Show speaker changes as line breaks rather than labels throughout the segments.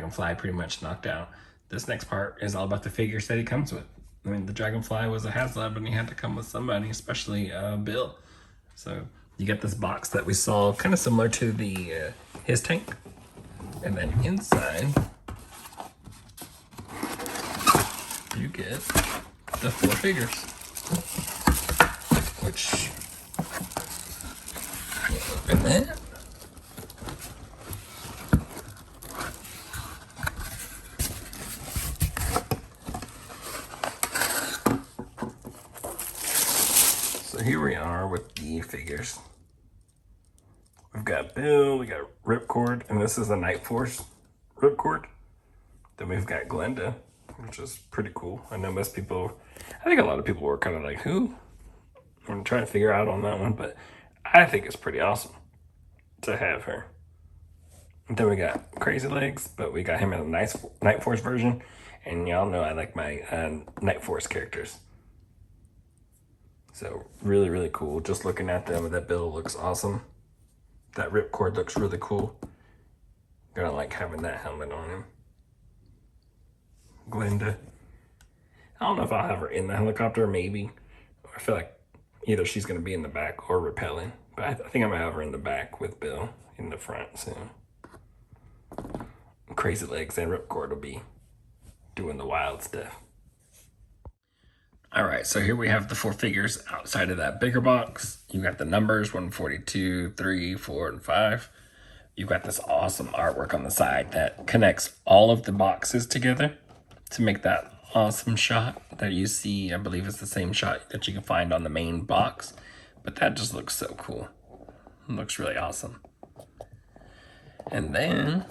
dragonfly pretty much knocked out. This next part is all about the figures that he comes with. I mean, the dragonfly was a Haslab, and he had to come with somebody, especially Bill. So you get this box that we saw, kind of similar to the his tank, and then inside you get the 4 figures, which open that. So here we are with the figures. We've got Bill, we got Ripcord, and this is a Night Force Ripcord. Then we've got Glenda, which is pretty cool. I know most people, I think a lot of people were kind of like, who? I'm trying to figure out on that one, but I think it's pretty awesome to have her. And then we got Crazy Legs, but we got him in a nice Night Force version. And y'all know I like my Night Force characters. So really, really cool. Just looking at them, that Bill looks awesome. That Ripcord looks really cool. Gonna like having that helmet on him. Glenda. I don't know if I'll have her in the helicopter, maybe. I feel like either she's gonna be in the back or rappelling. But I think I'm gonna have her in the back with Bill in the front soon. Crazy Legs and Ripcord will be doing the wild stuff. All right, so here we have the 4 figures outside of that bigger box. You got the numbers 142, 3, 4, and 5. You've got this awesome artwork on the side that connects all of the boxes together to make that awesome shot that you see. I believe it's the same shot that you can find on the main box, but that just looks so cool. It looks really awesome. And then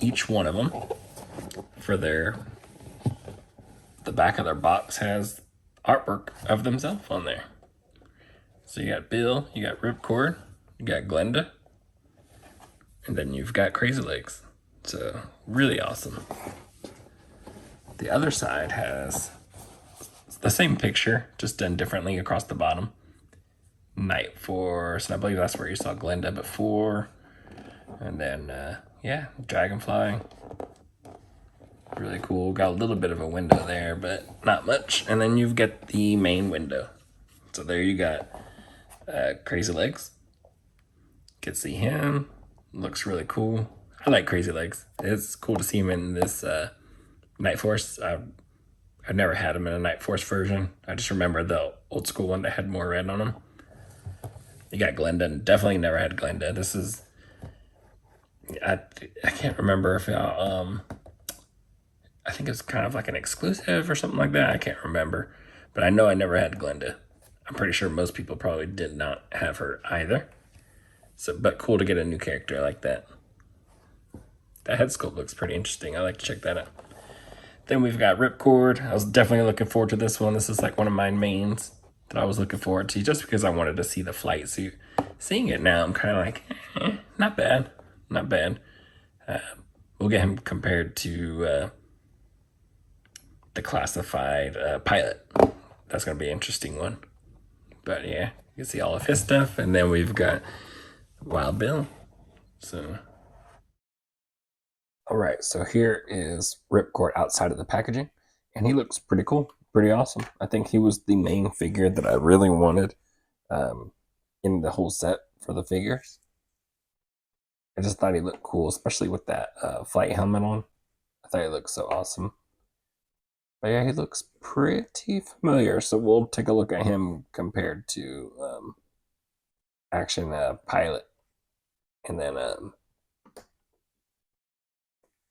each one of them, for the back of their box has artwork of themselves on there. So you got Bill, you got Ripcord, you got Glenda, and then you've got Crazy Legs. So really awesome. The other side has the same picture, just done differently across the bottom. Night Force, and I believe that's where you saw Glenda before. And then, yeah, Dragonfly. Really cool. Got a little bit of a window there, but not much. And then you've got the main window. So there you got Crazy Legs. Can see him. Looks really cool. I like Crazy Legs. It's cool to see him in this Night Force. I've never had him in a Night Force version. I just remember the old school one that had more red on him. You got Glenda, and definitely never had Glenda. This is, I can't remember if I think it's kind of like an exclusive or something like that. I can't remember. But I know I never had Glenda. I'm pretty sure most people probably did not have her either. So, but cool to get a new character like that. That head sculpt looks pretty interesting. I like to check that out. Then we've got Ripcord. I was definitely looking forward to this one. This is like one of my mains that I was looking forward to just because I wanted to see the flight suit. Seeing it now, I'm kind of like, not bad. Not bad. We'll get him compared to the classified pilot. That's going to be an interesting one. But yeah, you can see all of his stuff. And then we've got Wild Bill. So, all right, so here is Ripcord outside of the packaging. And he looks pretty cool, pretty awesome. I think he was the main figure that I really wanted in the whole set for the figures. I just thought he looked cool, especially with that flight helmet on. I thought he looked so awesome. But yeah, he looks pretty familiar, so we'll take a look at him compared to Action Pilot. And then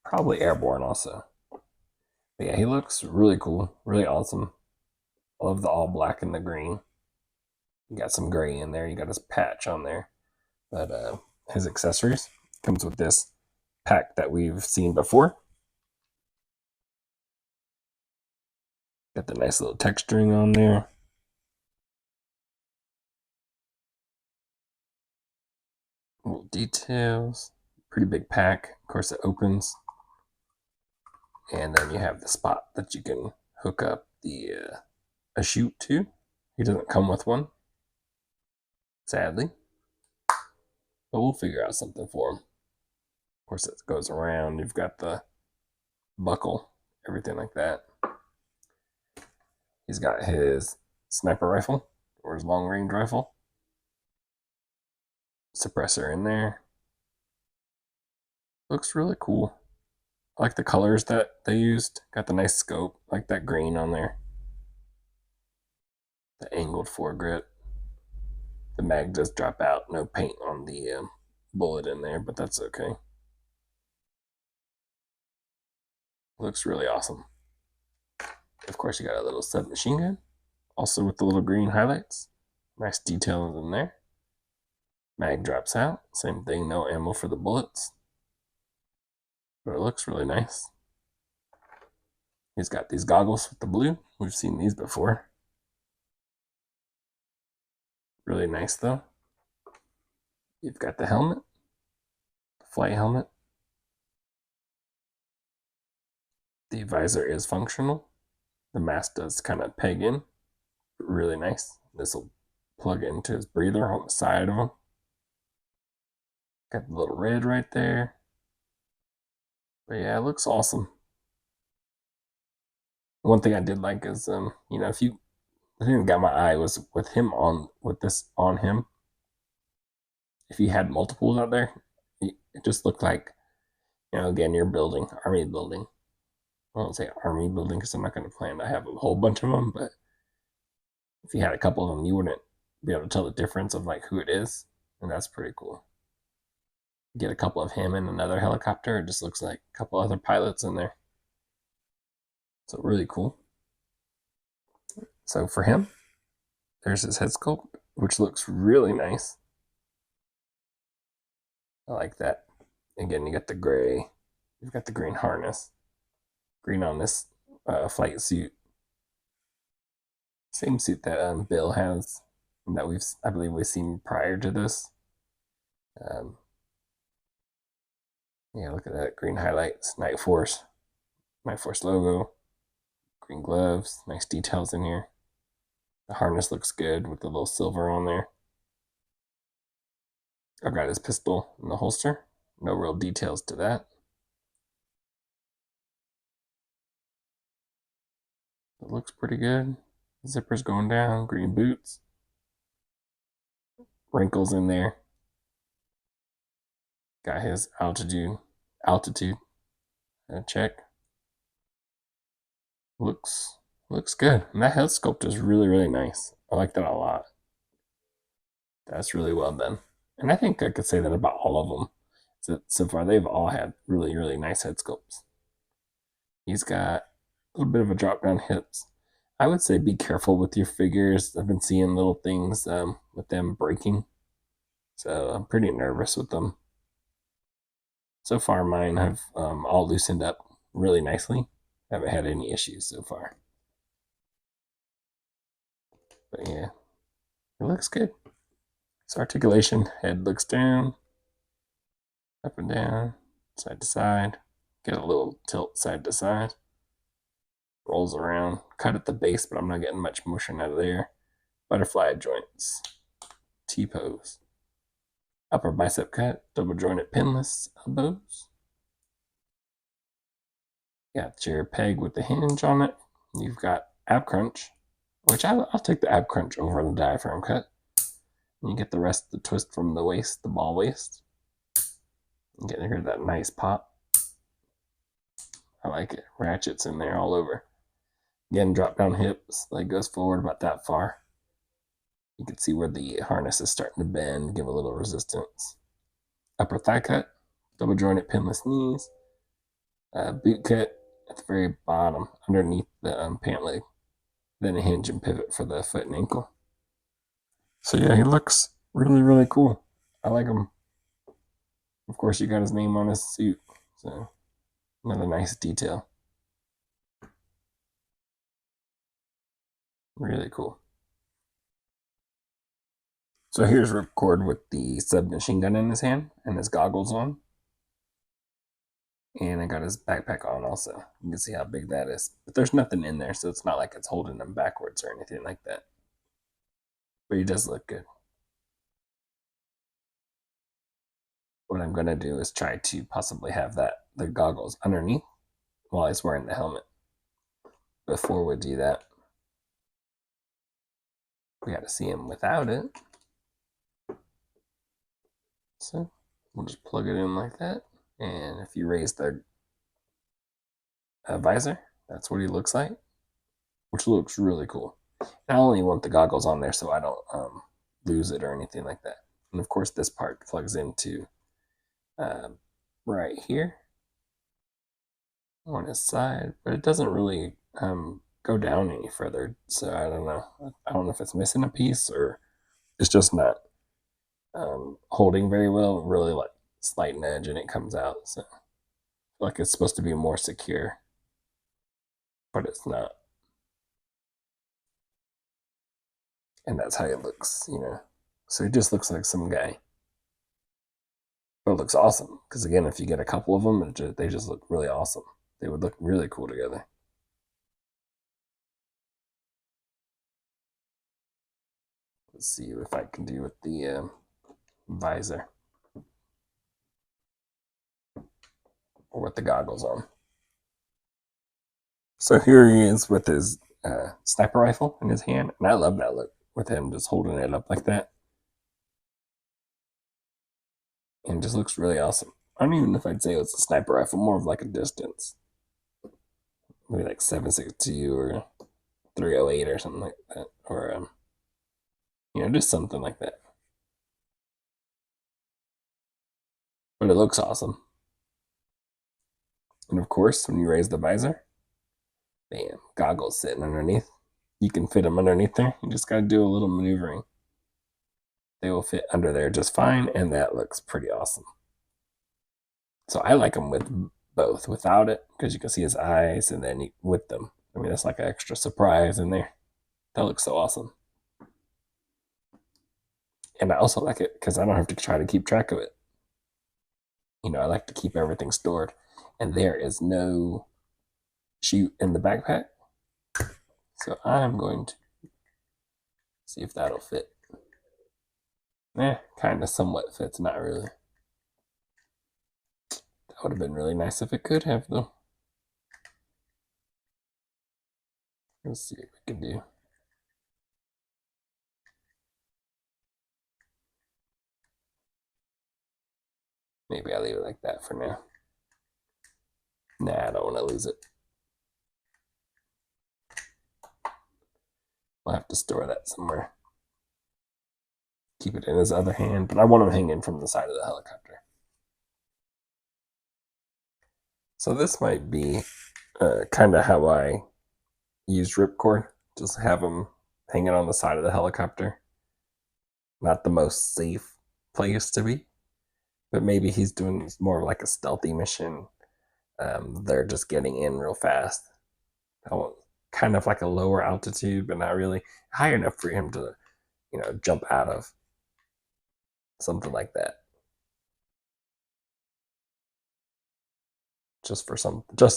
probably Airborne also. But yeah, he looks really cool, really awesome. I love the all black and the green. You got some gray in there, you got his patch on there. But his accessories comes with this pack that we've seen before. Got the nice little texturing on there. Little details. Pretty big pack. Of course, it opens. And then you have the spot that you can hook up the a chute to. He doesn't come with one, sadly. But we'll figure out something for him. Of course, it goes around. You've got the buckle, everything like that. He's got his sniper rifle or his long range rifle. Suppressor in there. Looks really cool. I like the colors that they used. Got the nice scope, like that green on there. The angled foregrip. The mag does drop out. No paint on the bullet in there, but that's okay. Looks really awesome. Of course, you got a little submachine gun, also with the little green highlights. Nice details in there. Mag drops out. Same thing, no ammo for the bullets. But it looks really nice. He's got these goggles with the blue. We've seen these before. Really nice though. You've got the helmet, the flight helmet. The visor is functional. The mask does kind of peg in. Really nice. This will plug into his breather on the side of him. Got the little red right there. But yeah, it looks awesome. One thing I did like is, if you, the thing that got my eye was with him on, with this on him. If he had multiples out there, it just looked like, again, you're building, army building. I won't say army building because I'm not going to plan to have a whole bunch of them, but if you had a couple of them, you wouldn't be able to tell the difference of like who it is, and that's pretty cool. Get a couple of him in another helicopter, it just looks like a couple other pilots in there. So really cool. So for him, there's his head sculpt, which looks really nice. I like that. Again, you got the gray, you've got the green harness, green on this flight suit. Same suit that Bill has, that I believe we've seen prior to this. Yeah, look at that green highlights, Night Force logo, green gloves, nice details in here. The harness looks good with the little silver on there. I've got his pistol in the holster. No real details to that. It looks pretty good. Zipper's going down, green boots. Wrinkles in there. Got his altitude check. Looks good. And that head sculpt is really, really nice. I like that a lot. That's really well done. And I think I could say that about all of them. So far, they've all had really, really nice head sculpts. He's got a little bit of a drop down hips. I would say be careful with your figures. I've been seeing little things with them breaking. So I'm pretty nervous with them. So far, mine have all loosened up really nicely. Haven't had any issues so far. But yeah, it looks good. So articulation, head looks down, up and down, side to side. Get a little tilt side to side. Rolls around, cut at the base, but I'm not getting much motion out of there. Butterfly joints, T-pose. Upper bicep cut, double jointed pinless elbows. Got your peg with the hinge on it. You've got ab crunch, which I'll take the ab crunch over the diaphragm cut. And you get the rest of the twist from the waist, the ball waist. You get to hear that nice pop. I like it. Ratchets in there all over. Again, drop down hips, leg goes forward about that far. You can see where the harness is starting to bend, give a little resistance. Upper thigh cut, double jointed pinless knees. Boot cut at the very bottom, underneath the pant leg. Then a hinge and pivot for the foot and ankle. So yeah, he looks really, really cool. I like him. Of course, you got his name on his suit. So another nice detail. Really cool. So here's Ripcord with the submachine gun in his hand and his goggles on. And I got his backpack on also. You can see how big that is. But there's nothing in there, so it's not like it's holding him backwards or anything like that. But he does look good. What I'm going to do is try to possibly have the goggles underneath while he's wearing the helmet. Before we do that, we got to see him without it. So we'll just plug it in like that. And if you raise the visor, that's what he looks like, which looks really cool. I only want the goggles on there so I don't lose it or anything like that. And of course, this part plugs into right here on his side, but it doesn't really go down any further. So I don't know. I don't know if it's missing a piece or it's just not holding very well. Really like slight edge and it comes out. So like it's supposed to be more secure, but it's not. And that's how it looks, you know. So it just looks like some guy. But it looks awesome. Because again, if you get a couple of them, they just look really awesome. They would look really cool together. Let's see if I can do with the visor. Or with the goggles on. So here he is with his sniper rifle in his hand. And I love that look with him just holding it up like that. And it just looks really awesome. I don't even know if I'd say it's a sniper rifle, more of like a distance. Maybe like 7.62 or 308 or something like that. Or, you know, just something like that. But it looks awesome. And of course, when you raise the visor, bam, goggles sitting underneath. You can fit them underneath there. You just got to do a little maneuvering. They will fit under there just fine, and that looks pretty awesome. So I like them with both, without it, because you can see his eyes, and then with them. I mean, that's like an extra surprise in there. That looks so awesome. And I also like it because I don't have to try to keep track of it. You know, I like to keep everything stored. And there is no chute in the backpack. So I'm going to see if that'll fit. Kind of somewhat fits, not really. That would have been really nice if it could have, though. Let's see what we can do. Maybe I'll leave it like that for now. Nah, I don't want to lose it. I'll have to store that somewhere. Keep it in his other hand, but I want him hanging from the side of the helicopter. So this might be kind of how I use Ripcord. Just have him hanging on the side of the helicopter. Not the most safe place to be, but maybe he's doing more like a stealthy mission. They're just getting in real fast. Kind of like a lower altitude, but not really high enough for him to, you know, jump out of. Something like that. Just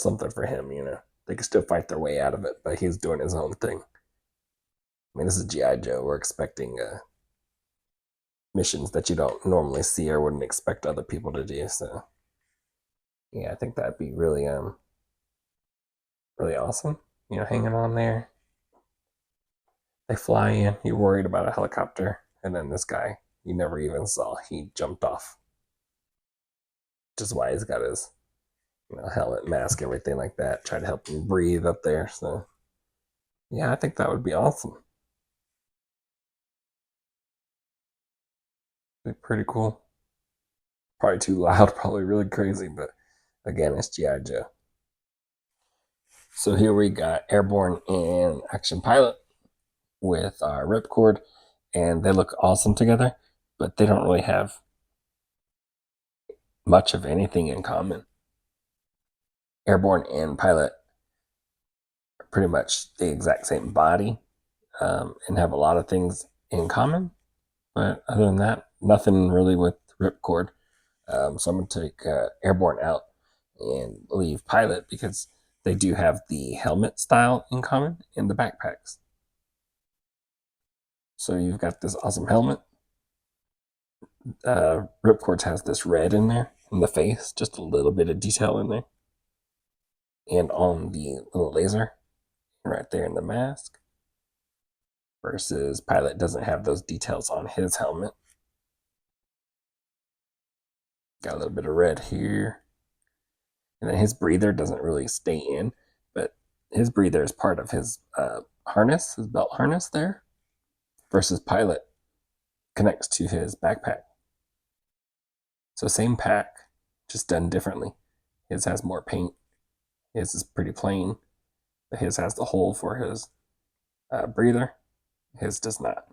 something for him, you know. They can still fight their way out of it, but he's doing his own thing. I mean, this is G.I. Joe. We're expecting missions that you don't normally see or wouldn't expect other people to do. So, yeah, I think that'd be really, really awesome. You know, hanging on there. They fly in. You're worried about a helicopter, and then this guy you never even saw. He jumped off. Which is why he's got his, you know, helmet, mask, everything like that. Try to help him breathe up there. So, yeah, I think that would be awesome. Be pretty cool. Probably too loud, probably really crazy, but again, it's G.I. Joe. So here we got Airborne and Action Pilot with our Ripcord, and they look awesome together, but they don't really have much of anything in common. Airborne and Pilot are pretty much the exact same body and have a lot of things in common, but other than that, nothing really with Ripcord. So I'm going to take Airborne out and leave Pilot because they do have the helmet style in common in the backpacks. So you've got this awesome helmet. Ripcord has this red in there in the face, just a little bit of detail in there. and on the little laser right there in the mask. Versus Pilot doesn't have those details on his helmet. Got a little bit of red here. And then his breather doesn't really stay in, but his breather is part of his harness, his belt harness there. Versus Pilot connects to his backpack. So same pack, just done differently. His has more paint. His is pretty plain. But his has the hole for his breather. His does not.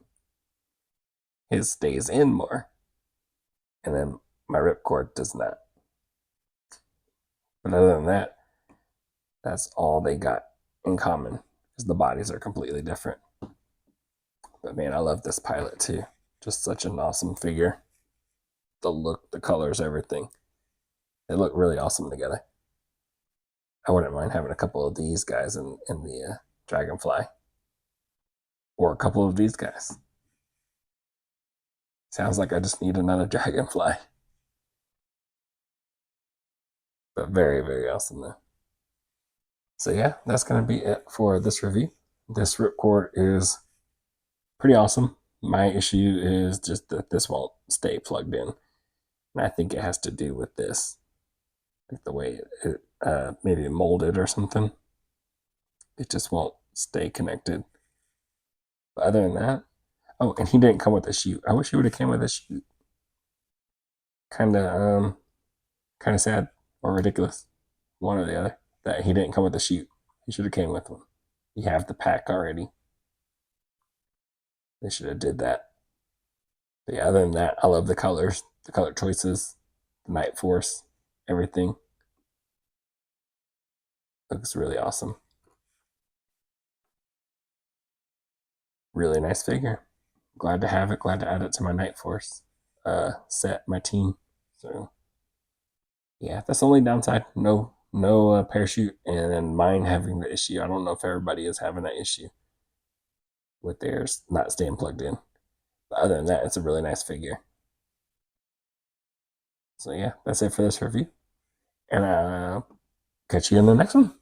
His stays in more. And then my ripcord does not. But other than that, that's all they got in common, because the bodies are completely different. But man, I love this Pilot too. Just such an awesome figure. The look, the colors, everything. They look really awesome together. I wouldn't mind having a couple of these guys in the Dragonfly. Or a couple of these guys. Sounds like I just need another Dragonfly. But very, very awesome though. So yeah, that's going to be it for this review. This ripcord is pretty awesome. My issue is just that this won't stay plugged in. And I think it has to do with this. Like the way it maybe molded or something. It just won't stay connected. But other than that, oh, and he didn't come with a chute. I wish he would have came with a chute. Kind of sad or ridiculous, one or the other. That he didn't come with a chute. He should have came with one. You have the pack already. They should have did that. But yeah, other than that, I love the colors, the color choices, the Night Force, everything. Looks really awesome. Really nice figure. Glad to have it. Glad to add it to my Night Force set, my team. So yeah, that's the only downside. No parachute, and then mine having the issue. I don't know if everybody is having that issue with theirs not staying plugged in. But other than that, it's a really nice figure. So yeah, that's it for this review. And I'll catch you in the next one.